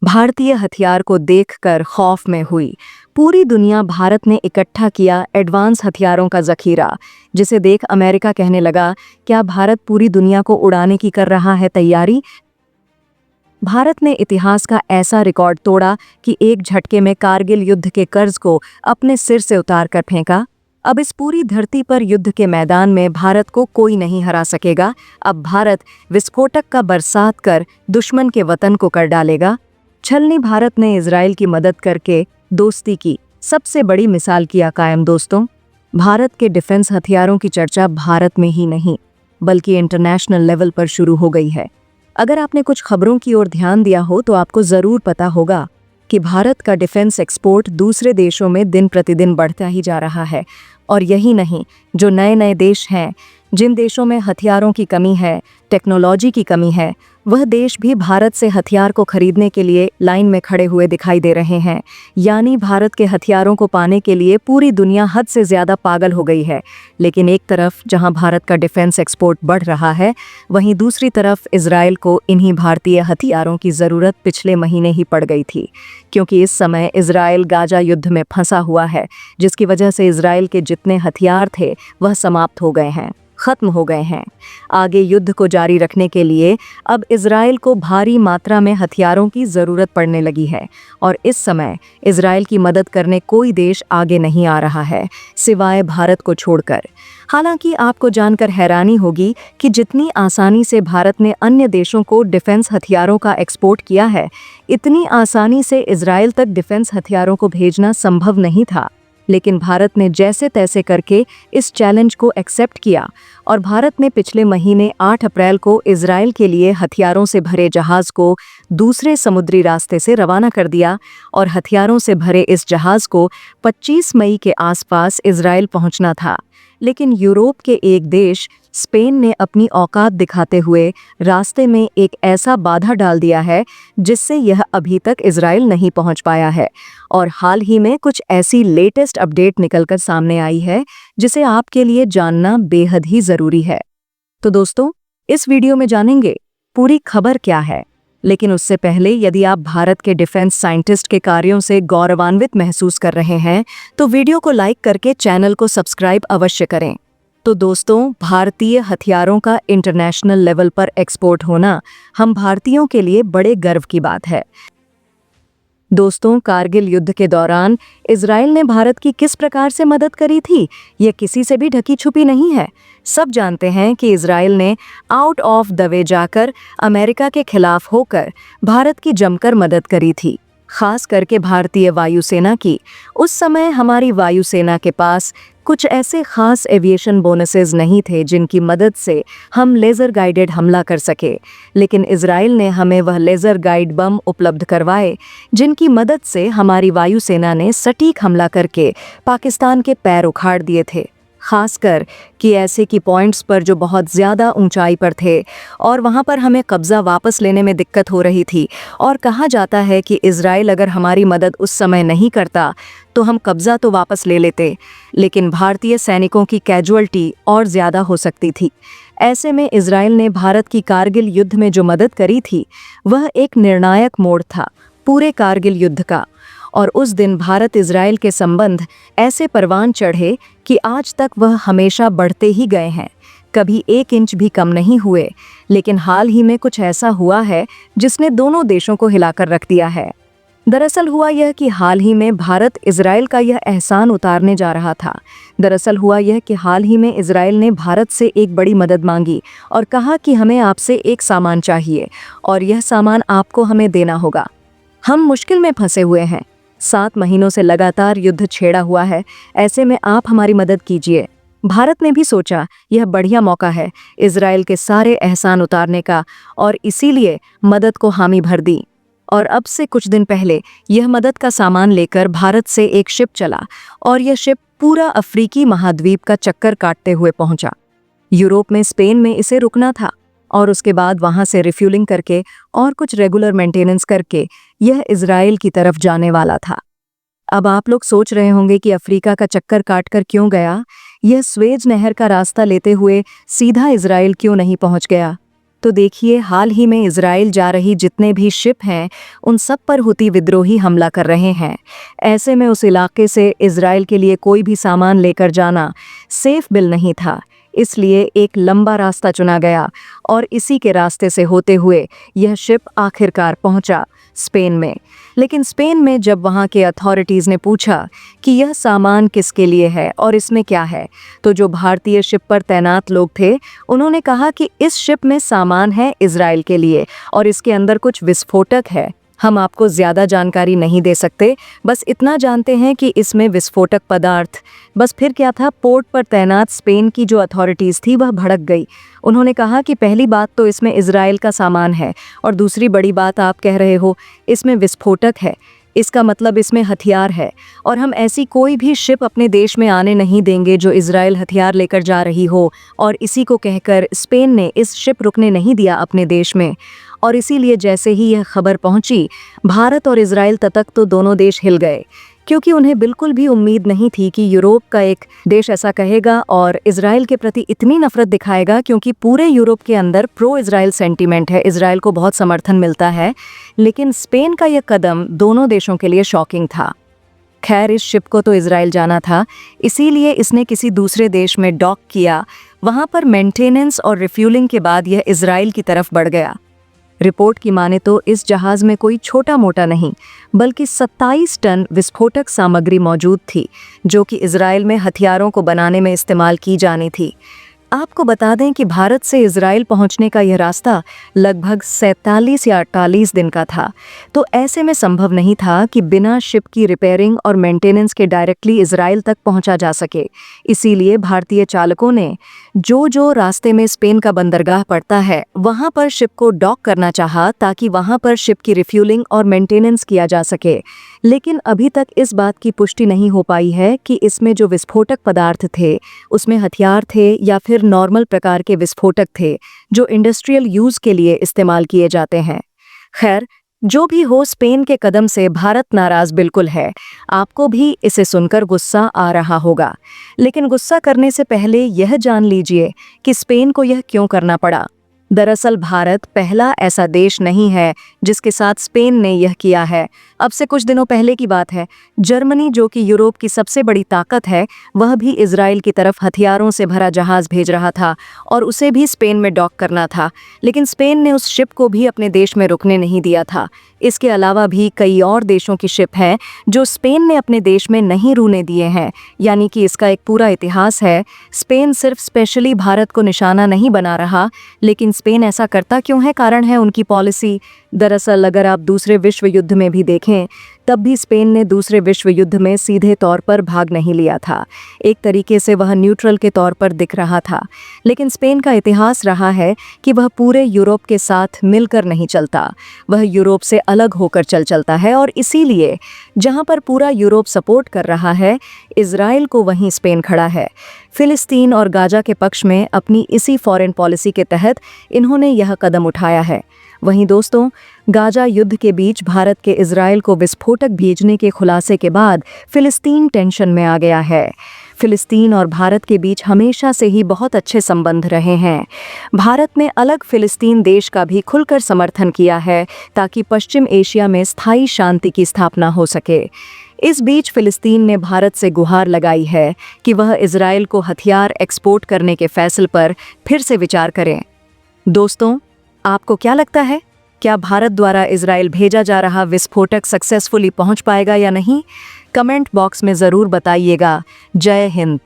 भारतीय हथियार को देखकर खौफ में हुई। पूरी दुनिया भारत ने इकट्ठा किया एडवांस हथियारों का जखीरा, जिसे देख अमेरिका कहने लगा, क्या भारत पूरी दुनिया को उड़ाने की कर रहा है तैयारी। भारत ने इतिहास का ऐसा रिकॉर्ड तोड़ा कि एक झटके में कारगिल युद्ध के कर्ज को अपने सिर से उतार कर फेंका। अब इस पूरी धरती पर युद्ध के मैदान में भारत को कोई नहीं हरा सकेगा। अब भारत विस्फोटक का बरसात कर दुश्मन के वतन को कर डालेगा। छलनी भारत ने इजराइल की मदद करके दोस्ती की सबसे बड़ी मिसाल किया कायम। दोस्तों, भारत के डिफेंस हथियारों की चर्चा भारत में ही नहीं बल्कि इंटरनेशनल लेवल पर शुरू हो गई है। अगर आपने कुछ खबरों की ओर ध्यान दिया हो तो आपको ज़रूर पता होगा कि भारत का डिफेंस एक्सपोर्ट दूसरे देशों में दिन प्रतिदिन बढ़ता ही जा रहा है। और यही नहीं, जो नए नए देश हैं, जिन देशों में हथियारों की कमी है, टेक्नोलॉजी की कमी है, वह देश भी भारत से हथियार को खरीदने के लिए लाइन में खड़े हुए दिखाई दे रहे हैं। यानी भारत के हथियारों को पाने के लिए पूरी दुनिया हद से ज़्यादा पागल हो गई है। लेकिन एक तरफ जहां भारत का डिफेंस एक्सपोर्ट बढ़ रहा है, वहीं दूसरी तरफ इजराइल को इन्हीं भारतीय हथियारों की ज़रूरत पिछले महीने ही पड़ गई थी, क्योंकि इस समय इजराइल गाजा युद्ध में फंसा हुआ है, जिसकी वजह से इजराइल के जितने हथियार थे वह समाप्त हो गए हैं, खत्म हो गए हैं। आगे युद्ध को जारी रखने के लिए अब इजराइल को भारी मात्रा में हथियारों की ज़रूरत पड़ने लगी है और इस समय इजराइल की मदद करने कोई देश आगे नहीं आ रहा है, सिवाय भारत को छोड़कर। हालांकि आपको जानकर हैरानी होगी कि जितनी आसानी से भारत ने अन्य देशों को डिफेंस हथियारों का एक्सपोर्ट किया है, इतनी आसानी से इजराइल तक डिफेंस हथियारों को भेजना संभव नहीं था। लेकिन भारत ने जैसे तैसे करके इस चैलेंज को एक्सेप्ट किया और भारत ने पिछले महीने 8 अप्रैल को इजराइल के लिए हथियारों से भरे जहाज़ को दूसरे समुद्री रास्ते से रवाना कर दिया और हथियारों से भरे इस जहाज़ को 25 मई के आसपास इजराइल पहुंचना था। लेकिन यूरोप के एक देश स्पेन ने अपनी औकात दिखाते हुए रास्ते में एक ऐसा बाधा डाल दिया है जिससे यह अभी तक इजराइल नहीं पहुंच पाया है। और हाल ही में कुछ ऐसी लेटेस्ट अपडेट निकलकर सामने आई है जिसे आपके लिए जानना बेहद ही ज़रूरी है। तो दोस्तों, इस वीडियो में जानेंगे पूरी खबर क्या है। लेकिन उससे पहले यदि आप भारत के डिफेंस साइंटिस्ट के कार्यों से गौरवान्वित महसूस कर रहे हैं तो वीडियो को लाइक करके चैनल को सब्सक्राइब अवश्य करें। तो दोस्तों, भारतीय हथियारों का इंटरनेशनल लेवल पर एक्सपोर्ट होना हम भारतीयों के लिए बड़े गर्व की बात है। दोस्तों, कारगिल युद्ध के दौरान इजराइल ने भारत की किस प्रकार से मदद करी थी, यह किसी से भी ढकी छुपी नहीं है। सब जानते हैं कि इजराइल ने आउट ऑफ द वे जाकर अमेरिका के खिलाफ होकर भारत की जमकर मदद करी थी, खास करके भारतीय वायुसेना की। उस समय हमारी वायुसेना के पास कुछ ऐसे खास एविएशन बोनसेस नहीं थे जिनकी मदद से हम लेज़र गाइडेड हमला कर सके, लेकिन इजराइल ने हमें वह लेज़र गाइड बम उपलब्ध करवाए जिनकी मदद से हमारी वायुसेना ने सटीक हमला करके पाकिस्तान के पैर उखाड़ दिए थे। खासकर कि ऐसे की पॉइंट्स पर जो बहुत ज़्यादा ऊंचाई पर थे और वहां पर हमें कब्ज़ा वापस लेने में दिक्कत हो रही थी। और कहा जाता है कि इजराइल अगर हमारी मदद उस समय नहीं करता तो हम कब्ज़ा तो वापस ले लेते, लेकिन भारतीय सैनिकों की कैजुअल्टी और ज़्यादा हो सकती थी। ऐसे में इजराइल ने भारत की कारगिल युद्ध में जो मदद करी थी वह एक निर्णायक मोड़ था पूरे कारगिल युद्ध का। और उस दिन भारत इजराइल के संबंध ऐसे परवान चढ़े कि आज तक वह हमेशा बढ़ते ही गए हैं, कभी 1 इंच भी कम नहीं हुए। लेकिन हाल ही में कुछ ऐसा हुआ है जिसने दोनों देशों को हिलाकर रख दिया है। दरअसल हुआ यह कि हाल ही में भारत इजराइल का यह एहसान उतारने जा रहा था। दरअसल हुआ यह कि हाल ही में इजराइल ने भारत से एक बड़ी मदद मांगी और कहा कि हमें आपसे एक सामान चाहिए और यह सामान आपको हमें देना होगा। हम मुश्किल में फंसे हुए हैं, 7 महीनों से लगातार युद्ध छेड़ा हुआ है, ऐसे में आप हमारी मदद कीजिए। भारत ने भी सोचा यह बढ़िया मौका है इजराइल के सारे एहसान उतारने का और इसीलिए मदद को हामी भर दी। और अब से कुछ दिन पहले यह मदद का सामान लेकर भारत से एक शिप चला और यह शिप पूरा अफ्रीकी महाद्वीप का चक्कर काटते हुए पहुंचा। यूरोप में स्पेन में इसे रुकना था और उसके बाद वहां से रिफ्यूलिंग करके और कुछ रेगुलर मेंटेनेंस करके यह इजराइल की तरफ जाने वाला था। अब आप लोग सोच रहे होंगे कि अफ्रीका का चक्कर काटकर क्यों गया, यह स्वेज नहर का रास्ता लेते हुए सीधा इजराइल क्यों नहीं पहुंच गया। तो देखिए, हाल ही में इजराइल जा रही जितने भी शिप हैं उन सब पर हुती विद्रोही हमला कर रहे हैं। ऐसे में उस इलाके से इजराइल के लिए कोई भी सामान लेकर जाना सेफ बिल नहीं था, इसलिए एक लंबा रास्ता चुना गया और इसी के रास्ते से होते हुए यह शिप आखिरकार पहुंचा स्पेन में। लेकिन स्पेन में जब वहां के अथॉरिटीज़ ने पूछा कि यह सामान किसके लिए है और इसमें क्या है, तो जो भारतीय शिप पर तैनात लोग थे उन्होंने कहा कि इस शिप में सामान है इजराइल के लिए और इसके अंदर कुछ विस्फोटक है। हम आपको ज़्यादा जानकारी नहीं दे सकते, बस इतना जानते हैं कि इसमें विस्फोटक पदार्थ। बस फिर क्या था, पोर्ट पर तैनात स्पेन की जो अथॉरिटीज़ थी वह भड़क गई। उन्होंने कहा कि पहली बात तो इसमें इजराइल का सामान है और दूसरी बड़ी बात आप कह रहे हो इसमें विस्फोटक है, इसका मतलब इसमें हथियार है और हम ऐसी कोई भी शिप अपने देश में आने नहीं देंगे जो इजराइल हथियार लेकर जा रही हो। और इसी को कहकर स्पेन ने इस शिप रुकने नहीं दिया अपने देश में। और इसीलिए जैसे ही यह खबर पहुंची, भारत और इजराइल तक तो दोनों देश हिल गए, क्योंकि उन्हें बिल्कुल भी उम्मीद नहीं थी कि यूरोप का एक देश ऐसा कहेगा और इजराइल के प्रति इतनी नफरत दिखाएगा, क्योंकि पूरे यूरोप के अंदर प्रो इजराइल सेंटीमेंट है, इजराइल को बहुत समर्थन मिलता है। लेकिन स्पेन का यह कदम दोनों देशों के लिए शॉकिंग था। खैर, इस शिप को तो इजराइल जाना था, इसीलिए इसने किसी दूसरे देश में डॉक किया। वहां पर मेंटेनेंस और रिफ्यूलिंग के बाद यह इजराइल की तरफ बढ़ गया। रिपोर्ट की माने तो इस जहाज में कोई छोटा मोटा नहीं बल्कि 27 टन विस्फोटक सामग्री मौजूद थी, जो कि इजराइल में हथियारों को बनाने में इस्तेमाल की जानी थी। आपको बता दें कि भारत से इजराइल पहुंचने का यह रास्ता लगभग 47 या 48 दिन का था, तो ऐसे में संभव नहीं था कि बिना शिप की रिपेयरिंग और मेंटेनेंस के डायरेक्टली इजराइल तक पहुंचा जा सके। इसीलिए भारतीय चालकों ने जो रास्ते में स्पेन का बंदरगाह पड़ता है वहां पर शिप को डॉक करना चाहा, ताकि वहां पर शिप की रिफ्यूलिंग और मेंटेनेंस किया जा सके। लेकिन अभी तक इस बात की पुष्टि नहीं हो पाई है कि इसमें जो विस्फोटक पदार्थ थे उसमें हथियार थे या फिर नॉर्मल प्रकार के विस्फोटक थे जो इंडस्ट्रियल यूज के लिए इस्तेमाल किए जाते हैं। खैर, जो भी हो, स्पेन के कदम से भारत नाराज बिल्कुल है। आपको भी इसे सुनकर गुस्सा आ रहा होगा, लेकिन गुस्सा करने से पहले यह जान लीजिए कि स्पेन को यह क्यों करना पड़ा। दरअसल भारत पहला ऐसा देश नहीं है जिसके साथ स्पेन ने यह किया है। अब से कुछ दिनों पहले की बात है, जर्मनी, जो कि यूरोप की सबसे बड़ी ताकत है, वह भी इजराइल की तरफ हथियारों से भरा जहाज भेज रहा था और उसे भी स्पेन में डॉक करना था। लेकिन स्पेन ने उस शिप को भी अपने देश में रुकने नहीं दिया था। इसके अलावा भी कई और देशों की शिप हैं जो स्पेन ने अपने देश में नहीं रूने दिए हैं। यानी कि इसका एक पूरा इतिहास है। स्पेन सिर्फ स्पेशली भारत को निशाना नहीं बना रहा, लेकिन स्पेन ऐसा करता क्यों है? कारण है उनकी पॉलिसी। दरअसल अगर आप दूसरे विश्व युद्ध में भी देखें, तब भी स्पेन ने दूसरे विश्व युद्ध में सीधे तौर पर भाग नहीं लिया था। एक तरीके से वह न्यूट्रल के तौर पर दिख रहा था। लेकिन स्पेन का इतिहास रहा है कि वह पूरे यूरोप के साथ मिलकर नहीं चलता, वह यूरोप से अलग होकर चलता है। और इसीलिए जहां पर पूरा यूरोप सपोर्ट कर रहा है इजराइल को, वहीं स्पेन खड़ा है। फिलिस्तीन और गाजा के पक्ष में अपनी इसी फॉरेन पॉलिसी के तहत इन्होंने यह कदम उठाया है। वहीं दोस्तों, गाजा युद्ध के बीच भारत के इजराइल को विस्फोटक भेजने के खुलासे के बाद फिलिस्तीन टेंशन में आ गया है। फिलिस्तीन और भारत के बीच हमेशा से ही बहुत अच्छे संबंध रहे हैं। भारत ने अलग फिलिस्तीन देश का भी खुलकर समर्थन किया है ताकि पश्चिम एशिया में स्थायी शांति की स्थापना हो सके। इस बीच फिलिस्तीन ने भारत से गुहार लगाई है कि वह इजराइल को हथियार एक्सपोर्ट करने के फैसले पर फिर से विचार करें। दोस्तों, आपको क्या लगता है, क्या भारत द्वारा इजराइल भेजा जा रहा विस्फोटक सक्सेसफुली पहुंच पाएगा या नहीं? कमेंट बॉक्स में ज़रूर बताइएगा। जय हिंद।